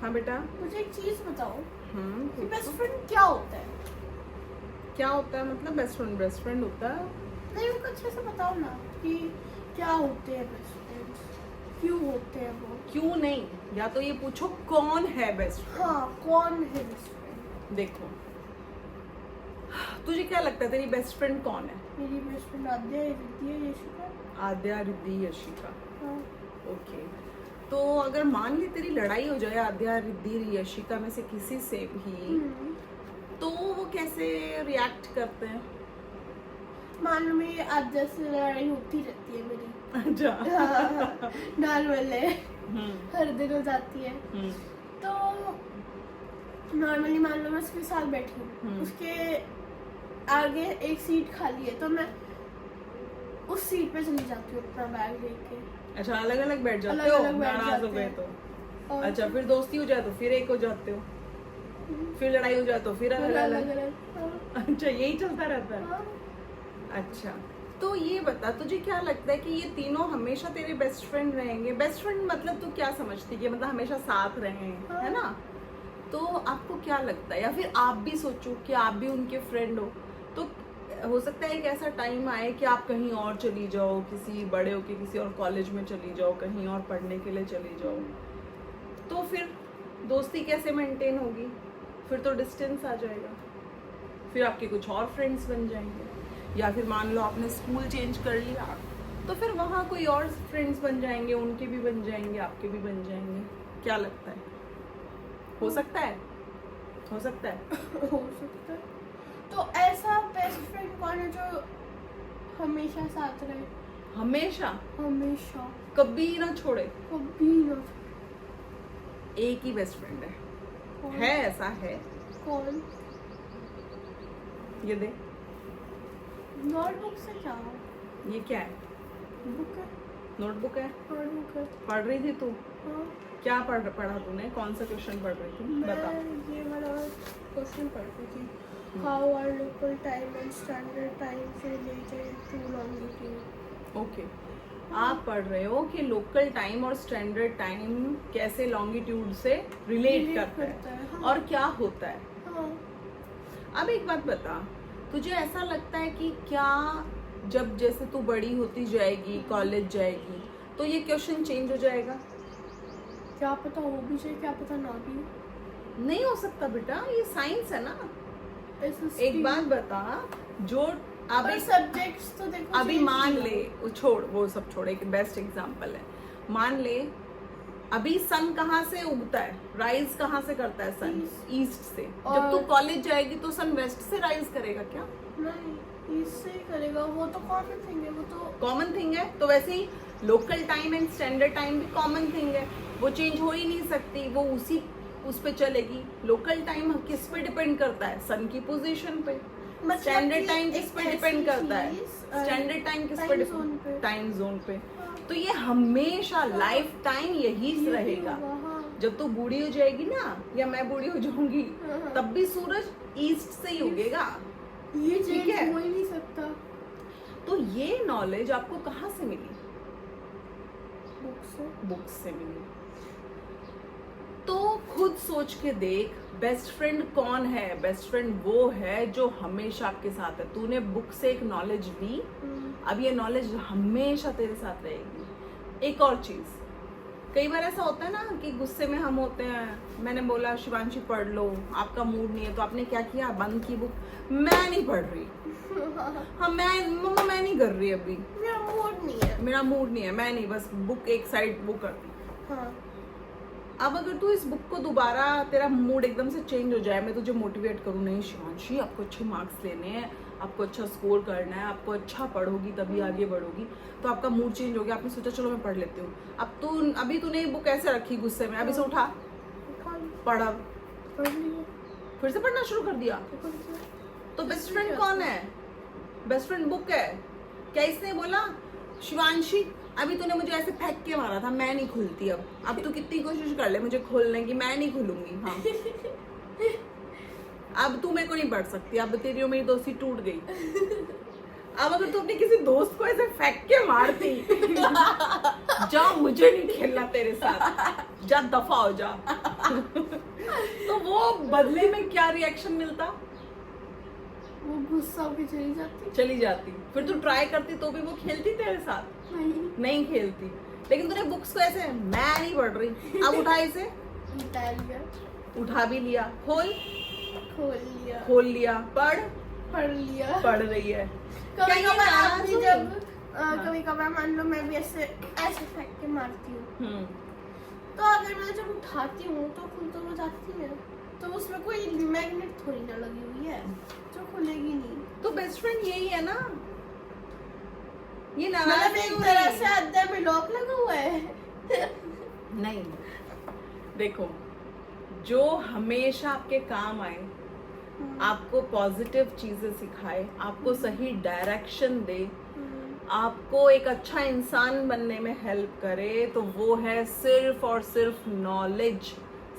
हाँ बेटा। मुझे एक चीज बताओ कि पूछो। बेस्ट फ्रेंड क्या होता है? क्या होता है मतलब? बेस्ट फ्रेंड होता है। नहीं, मुझे अच्छे से बताओ ना कि क्या होते हैं बेस्ट फ्रेंड्स, क्यों होते हैं वो? क्यों नहीं, या तो ये पूछो कौन है बेस्ट फ्रेंड। हाँ, कौन है बेस्ट फ्रेंड? देखो, तुझे क्या लगता है तेरी बेस्ट फ्रेंड कौन है? मेरी बेस्ट फ्रेंड आद्या, रिद्धि है, यशिका। आद्या, रिद्धि, यशिका। हाँ। ओके, तो अगर मान ली तेरी लड़ाई हो जाए आद्या, रिद्धि, यशिका में से किसी से भी, तो वो कैसे रिएक्ट करते हैं? मान लो मेरी आद्या से लड़ाई होती रहती है मेरी। अच्छा। नॉर्मल है, हम्म, हर दिन हो जाती है। हम्म, तो नॉर्मली मान लो मैं उसके साथ बैठी हूँ, उसके आगे एक सीट खाली है, तो मैं उस सीट पे चली जाती हूँ अपना बैग लेके। अच्छा, अलग अलग बैठ जाते हो अलग-अलग बैठ नाराज हो जाते गए हैं। तो? और अच्छा, फिर दोस्ती हो जाए तो फिर एक हो जाते हो, फिर लड़ाई हो जाए तो फिर अलग अलग। अलग। अच्छा, यही चलता रहता है। हाँ। अच्छा, तो ये बता, तुझे क्या लगता है कि ये तीनों हमेशा तेरे बेस्ट फ्रेंड रहेंगे? बेस्ट फ्रेंड मतलब तू क्या समझती है, मतलब हमेशा साथ रहें, है ना? तो आपको क्या लगता है, या फिर आप भी सोचो कि आप भी उनके फ्रेंड हो, तो हो सकता है एक ऐसा टाइम आए कि आप कहीं और चली जाओ, किसी बड़े हो के किसी और कॉलेज में चली जाओ, कहीं और पढ़ने के लिए चली जाओ, तो फिर दोस्ती कैसे मेंटेन होगी? फिर तो डिस्टेंस आ जाएगा, फिर आपके कुछ और फ्रेंड्स बन जाएंगे, या फिर मान लो आपने स्कूल चेंज कर लिया, तो फिर वहाँ कोई और फ्रेंड्स बन जाएंगे, उनके भी बन जाएंगे, आपके भी बन जाएंगे। क्या लगता है, हो सकता है? हो सकता है। हो सकता है। तो ऐसा बेस्ट फ्रेंड कौन है जो हमेशा साथ रहे? हमेशा, हमेशा, कभी ना छोड़े। कभी ना। एक ही बेस्ट फ्रेंड है। कौन? है, ऐसा है। कौन? ये दे। नोटबुक से क्या हो? ये क्या है? बुक है। नोटबुक है। नोटबुक है। पढ़ रही थी तू? हाँ। क्या पढ़ा तूने? कौन सा क्वेश्चन पढ़ रही थी, बता। मैं ये वाला क्वेश्चन पढ़ रही थी। How are local time and standard time related to longitude? Okay, आप पढ़ रहे हो कि लोकल टाइम और स्टैंडर्ड टाइम कैसे लॉन्गिट्यूड से रिलेट करता है, हाँ। और क्या होता है। हाँ। अब एक बात बता, तुझे ऐसा लगता है कि क्या जब जैसे तू बड़ी होती जाएगी, कॉलेज जाएगी, तो ये क्वेश्चन चेंज हो जाएगा? क्या पता हो भी जाए, क्या पता ना भी हो। नहीं हो सकता बेटा, ये साइंस है ना। एक बात बता, जो अभी सब्जेक्ट्स तो देखो अभी change मान नहीं ले, वो छोड़, वो सब छोड़, एक बेस्ट एग्जांपल है। मान ले अभी सन कहाँ से उगता है, राइज कहाँ से करता है सन? ईस्ट से। जब और- तू कॉलेज जाएगी तो सन वेस्ट से राइज करेगा क्या? नहीं, इससे ही करेगा, वो तो कॉमन थिंग है, वो तो कॉमन थिंग है। तो वैसे ही local time and standard time भी कॉमन थिंग है, वो चेंज हो ही नहीं सकती, वो उसी उस पे चलेगी। लोकल टाइम किस पे डिपेंड करता है? सन की पोजीशन पे। मतलब स्टैंडर्ड कि टाइम किस एक पे ऐसी डिपेंड करता है? चीज़, स्टैंडर्ड टाइम किस time पे? zone पे। टाइम जोन पे। हाँ। तो ये हमेशा लाइफ टाइम यही यही रहेगा। होगा, हाँ। जब तू बूढ़ी हो जाएगी ना, या मैं बूढ़ी हो जाऊंगी, हाँ। तब भी सूरज ईस्ट से ही उगेगा। ये ठीक चेंज है। हो ही नहीं सकता। तो ये नॉलेज आपको कहाँ से मिली? बुक से। बुक्स से मिली। तो खुद सोच के देख, बेस्ट फ्रेंड कौन है? बेस्ट फ्रेंड वो है जो हमेशा आपके साथ है। तूने बुक से एक नॉलेज ली, अब ये नॉलेज हमेशा तेरे साथ रहेगी। एक और चीज, कई बार ऐसा होता है ना कि गुस्से में हम होते हैं, मैंने बोला शिवांशी पढ़ लो, आपका मूड नहीं है, तो आपने क्या किया, बंद की बुक। मैं नहीं पढ़ रही। हाँ, मम्मा मैं नहीं कर रही अभी, मेरा मूड नहीं है। मेरा मूड नहीं है, मैं नहीं, बस बुक एक साइड वो कर दी। हाँ। अब अगर तू इस बुक को दोबारा, तेरा मूड एकदम से चेंज हो जाए, मैं तुझे मोटिवेट करूँ, नहीं शिवांशी आपको अच्छे मार्क्स लेने हैं, आपको अच्छा स्कोर करना है, आपको अच्छा पढ़ोगी तभी आगे बढ़ोगी, तो आपका मूड चेंज हो गया, आपने सोचा चलो मैं पढ़ लेती हूँ। अब अभी तूने बुक ऐसे रखी गुस्से में, अभी से उठा, पढ़ा, पढ़ लिया, फिर से पढ़ना शुरू कर दिया। तो बेस्ट फ्रेंड कौन है? बेस्ट फ्रेंड बुक है क्या? इसने बोला शिवांशी अभी तूने मुझे ऐसे फेंक के मारा था, मैं नहीं खुलती, अब तू कितनी कोशिश कर ले मुझे खोलने की, मैं नहीं खुलूंगी। हाँ, अब तू मेरे को नहीं पढ़ सकती, अब तेरी और मेरी दोस्ती टूट गई। अब अगर तू अपने किसी दोस्त को ऐसे फेंक के मारती, जा मुझे नहीं खेलना तेरे साथ, जा दफा हो जा, तो वो बदले में क्या रिएक्शन मिलता? वो गुस्सा होके चली जाती। फिर तू ट्राई करती तो भी वो खेलती तेरे साथ? नहीं खेलती। लेकिन तूने बुक्स को ऐसे, मैं नहीं पढ़ रही, अब उठा इसे, उठा भी लिया, खोल लिया, पढ़ रही है। कभी क्या ये कभार आप नाराज भी हुई? जब कभी कभार मान लो मैं भी ऐसे फेंक के मारती हूँ, तो अगर मैं जब उठाती हूँ तो खुल तो वो जाती है, तो उसमें कोई मैग्नेट थोड़ी ना लगी हुई है जो खुलेगी नहीं। तो बेस्ट फ्रेंड यही है ना, ये मतलब नाराज एक नहीं तरह हुई। से अद्दर में लॉक लगा हुआ है। नहीं, देखो, जो हमेशा आपके काम आए, आपको पॉजिटिव चीजें सिखाए, आपको सही डायरेक्शन दे, आपको एक अच्छा इंसान बनने में हेल्प करे, तो वो है सिर्फ और सिर्फ नॉलेज।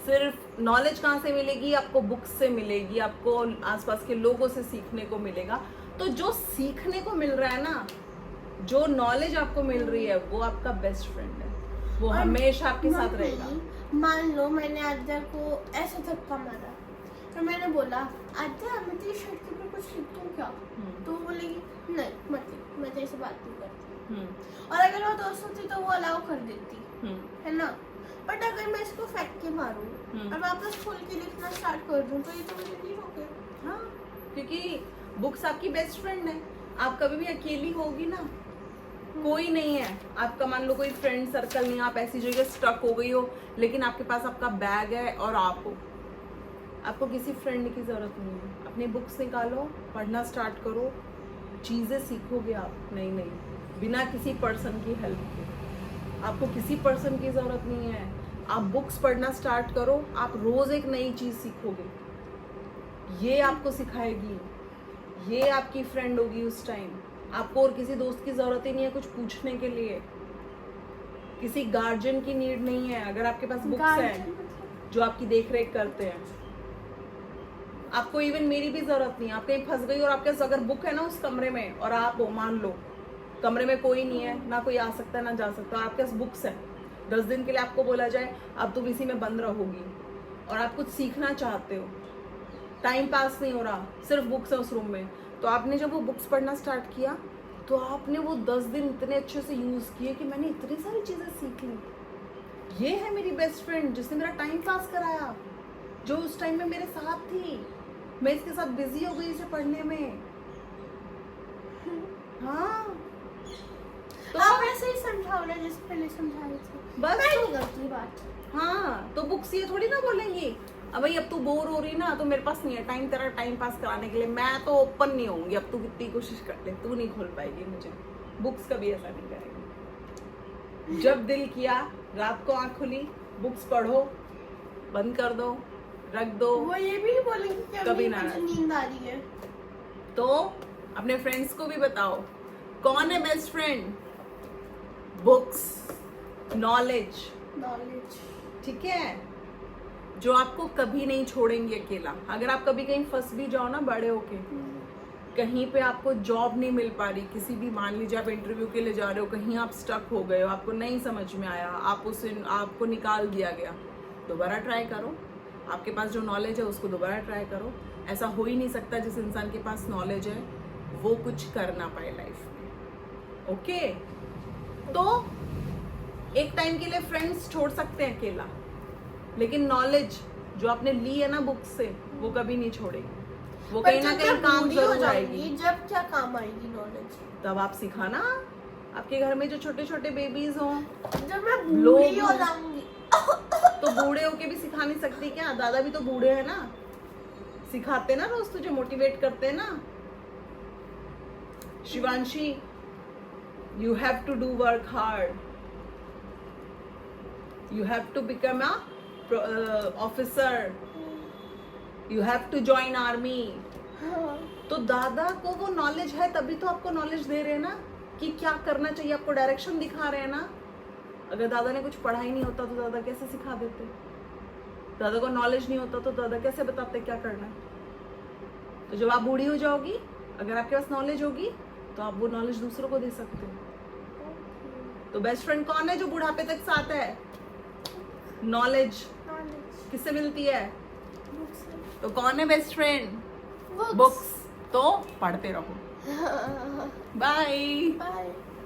सिर्फ नॉलेज कहाँ से मिलेगी? आपको बुक्स से मिलेगी, आपको आसपास के लोगों से सीखने को मिलेगा। तो जो सीखने को मिल रहा है ना, जो नॉलेज आपको मिल रही है, वो आपका बेस्ट फ्रेंड है, वो हमेशा आपके साथ रहेगा। मान लो मैंने अद्दर को ऐसे धक्का मारा, तो मैंने बोला अद्दर मैं तेरी शर्ट के ऊपर कुछ लिख दूं क्या? तो वो बोलेगी नहीं मत लिख, मैं तेरे से बात नहीं करती। और अगर वो दोस्त होती तो वो अलाउ कर देती, है ना। बट अगर मैं इसको फेंक के मारूं और वापस खोल के लिखना स्टार्ट कर दूं, तो ये तो मुझे नहीं रोके। हाँ, क्योंकि बुक्स आपकी बेस्ट फ्रेंड है। आप कभी भी अकेली होगी ना, कोई नहीं है आपका, मान लो कोई फ्रेंड सर्कल नहीं, आप ऐसी जगह स्टक हो गई हो, लेकिन आपके पास आपका बैग है और आप हो, आपको किसी फ्रेंड की जरूरत नहीं है। अपनी बुक्स निकालो, पढ़ना स्टार्ट करो, चीजें सीखोगे आप नई नई, बिना किसी पर्सन की हेल्प के। आपको किसी पर्सन की जरूरत नहीं है। आप बुक्स पढ़ना स्टार्ट करो, आप रोज एक नई चीज सीखोगे, ये आपको सिखाएगी, ये आपकी फ्रेंड होगी उस टाइम। आपको और किसी दोस्त की जरूरत ही नहीं है कुछ पूछने के लिए, किसी गार्जियन की नीड नहीं है। अगर आपके पास बुक्स हैं जो आपकी देख रेख करते हैं, आपको इवन मेरी भी जरूरत नहीं है। आप कहीं फंस गई और आपके पास अगर बुक है ना उस कमरे में, और आप हो, मान लो कमरे में कोई नहीं है, ना कोई आ सकता है ना जा सकता, आपके पास बुक्स है, 10 दिन के लिए आपको बोला जाए अब तुम इसी में बंद रहोगी, और आप कुछ सीखना चाहते हो, टाइम पास नहीं हो रहा, सिर्फ बुक्स है उस रूम में, तो आपने जब वो बुक्स पढ़ना स्टार्ट किया, तो आपने वो 10 दिन इतने अच्छे से यूज किए कि मैंने इतनी सारी चीजें सीख ली। ये है मेरी बेस्ट फ्रेंड, जिसने मेरा टाइम पास कराया, जो उस टाइम में मेरे साथ थी। मैं इसके साथ बिजी हो गई इसे पढ़ने में। हाँ, तो आप ऐसे ही समझाओ ना जैसे पहले समझा रहे थे, बस मैं नहीं करती बात। हाँ, तो बुक्स ये थोड़ी ना बोलेंगी अब भाई अब तू बोर हो रही ना, तो मेरे पास नहीं है टाइम तेरा टाइम पास कराने के लिए, मैं तो ओपन नहीं होंगी, अब तू कितनी कोशिश कर ले, तू नहीं खोल पाएगी मुझे। बुक्स कभी ऐसा नहीं करेंगी। जब दिल किया, रात को आंख खुली, बुक्स पढ़ो, बंद कर दो, रख दो। वो ये भी नहीं बोलेंगे कि कभी अभी ना। मुझे नींद आ रही है। तो अपने फ्रेंड्स को भी बताओ, कौन है बेस्ट फ्रेंड? बुक्स, नॉलेज, ठीक है, जो आपको कभी नहीं छोड़ेंगे अकेला। अगर आप कभी कहीं फंस भी जाओ ना बड़े होके, कहीं पे आपको जॉब नहीं मिल पा रही, किसी भी, मान लीजिए आप इंटरव्यू के लिए जा रहे हो, कहीं आप स्टक हो गए हो, आपको नहीं समझ में आया, आपको निकाल दिया गया, दोबारा ट्राई करो। आपके पास जो नॉलेज है उसको दोबारा ट्राई करो। ऐसा हो ही नहीं सकता जिस इंसान के पास नॉलेज है वो कुछ कर ना पाए लाइफ में। ओके, तो एक टाइम के लिए फ्रेंड्स छोड़ सकते हैं अकेला, लेकिन नॉलेज जो आपने ली है ना बुक से, वो कभी नहीं छोड़ेगी, वो कहीं ना कहीं काम जरूर आएगी। जब क्या काम आएगी नॉलेज? तब आप सिखाना, आपके घर में जो छोटे छोटे बेबीज हों, जब मैं बूढ़ी हो जाऊंगी। तो बूढ़े होके भी सिखा नहीं सकती क्या? दादा भी तो बूढ़े हैं ना, सिखाते ना रोज, तुझे मोटिवेट करते ना। Shivanshi, you have to do work hard, you have to become a officer, you have to join army। तो दादा को वो नॉलेज है, तभी तो आपको नॉलेज दे रहे हैं ना कि क्या करना चाहिए, आपको डायरेक्शन दिखा रहे हैं ना। अगर दादा ने कुछ पढ़ा ही नहीं होता तो दादा कैसे सिखा देते? दादा को नॉलेज नहीं होता तो दादा कैसे बताते क्या करना है? तो जब आप बूढ़ी हो जाओगी, अगर आपके पास नॉलेज होगी, तो आप वो नॉलेज दूसरों को दे सकते हो। तो बेस्ट फ्रेंड कौन है जो बुढ़ापे तक साथ है? नॉलेज। किससे मिलती है? Books से। तो कौन है बेस्ट फ्रेंड? Books। बुक्स। तो पढ़ते रहो। बाय। Bye।